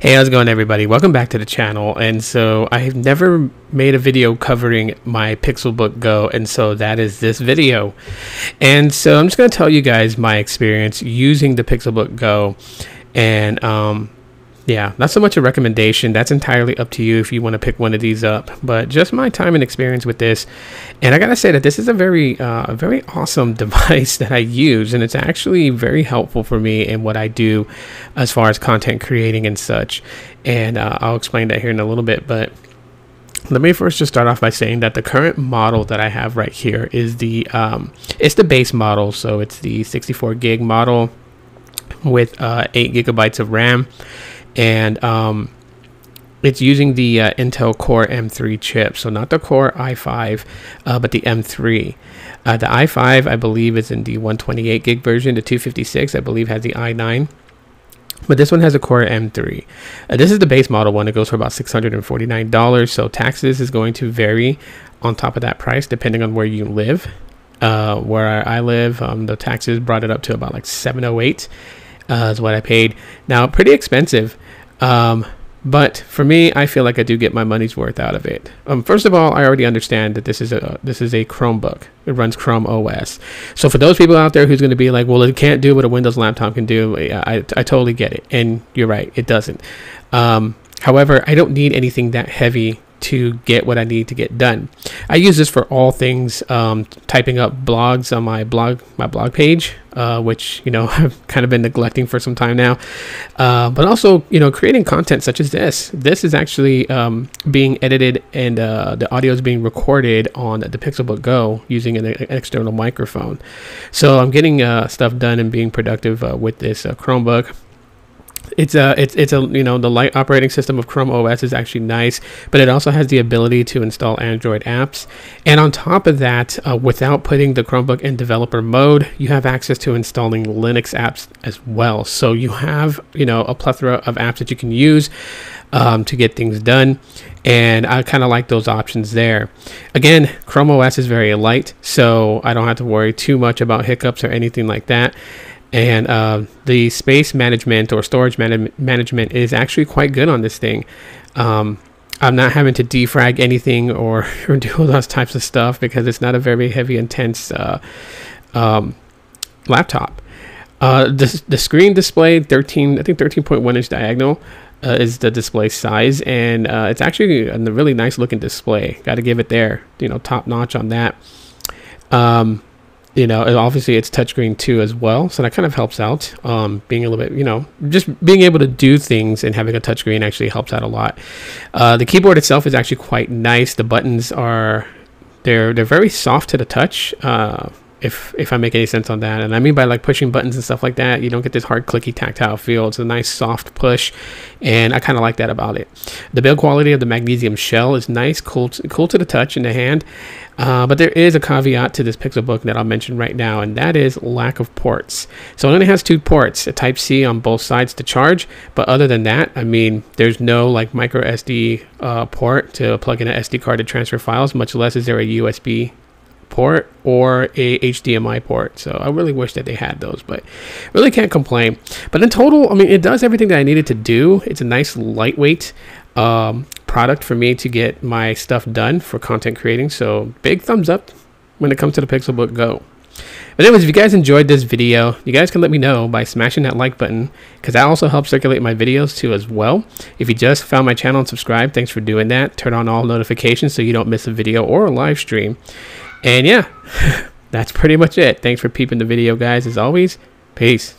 Hey, how's it going, everybody? Welcome back to the channel. And so I have never made a video covering my Pixelbook Go, and so that is this video. And so I'm just going to tell you guys my experience using the Pixelbook Go. And yeah, not so much a recommendation. That's entirely up to you if you want to pick one of these up, but just my time and experience with this. And I gotta say that this is a very awesome device that I use, and it's actually very helpful for me in what I do as far as content creating and such. And I'll explain that here in a little bit, but let me first just start off by saying that the current model that I have right here is the it's the base model. So it's the 64 gig model with 8 gigabytes of RAM. And it's using the Intel Core M3 chip, so not the Core i5, but the M3. The i5, I believe, is in the 128 gig version. The 256, I believe, has the i9. But this one has a Core M3. This is the base model one. It goes for about $649. So taxes is going to vary on top of that price depending on where you live. Where I live, the taxes brought it up to about like $708. Is what I paid. Now, pretty expensive, but for me, I feel like I do get my money's worth out of it. First of all, I already understand that this is a Chromebook. It runs Chrome OS. So for those people out there who's going to be like, well, it can't do what a Windows laptop can do, I totally get it, and you're right, it doesn't. However, I don't need anything that heavy to get what I need to get done. I use this for all things, typing up blogs on my blog page, which, you know, I've kind of been neglecting for some time now, but also, you know, creating content such as this. This is actually being edited, and the audio is being recorded on the Pixelbook Go using an external microphone. So I'm getting stuff done and being productive with this Chromebook. It's a you know, the light operating system of Chrome OS is actually nice, but it also has the ability to install Android apps. And on top of that, without putting the Chromebook in developer mode, you have access to installing Linux apps as well. So you have, you know, a plethora of apps that you can use to get things done. And I kind of like those options there. Again, Chrome OS is very light, so I don't have to worry too much about hiccups or anything like that. And the space management or storage management is actually quite good on this thing. I'm not having to defrag anything or do all those types of stuff because it's not a very heavy, intense laptop. The screen display, I think 13.1 inch diagonal is the display size, and it's actually a really nice looking display. Got to give it there, you know, top notch on that. You know, obviously it's touchscreen too as well, so that kind of helps out. Being a little bit, you know, just being able to do things and having a touchscreen actually helps out a lot. The keyboard itself is actually quite nice. The buttons are, they're very soft to the touch. If I make any sense on that, and I mean by like pushing buttons and stuff like that, you don't get this hard clicky tactile feel. It's a nice soft push, and I kind of like that about it. The build quality of the magnesium shell is nice, cool to the touch in the hand. But there is a caveat to this Pixelbook that I'll mention right now, and that is lack of ports. So it only has 2 ports, a Type-C on both sides to charge, but other than that, I mean, there's no like micro SD port to plug in an SD card to transfer files, much less is there a USB port or a HDMI port. So I really wish that they had those, but really can't complain. But in total, I mean, it does everything that I needed to do. It's a nice lightweight product for me to get my stuff done for content creating. So big thumbs up when it comes to the Pixelbook Go. But anyways, if you guys enjoyed this video, you guys can let me know by smashing that like button, because that also helps circulate my videos too as well. If you just found my channel and subscribed, thanks for doing that. Turn on all notifications so you don't miss a video or a live stream. And yeah, that's pretty much it. Thanks for peeping the video, guys. As always, peace.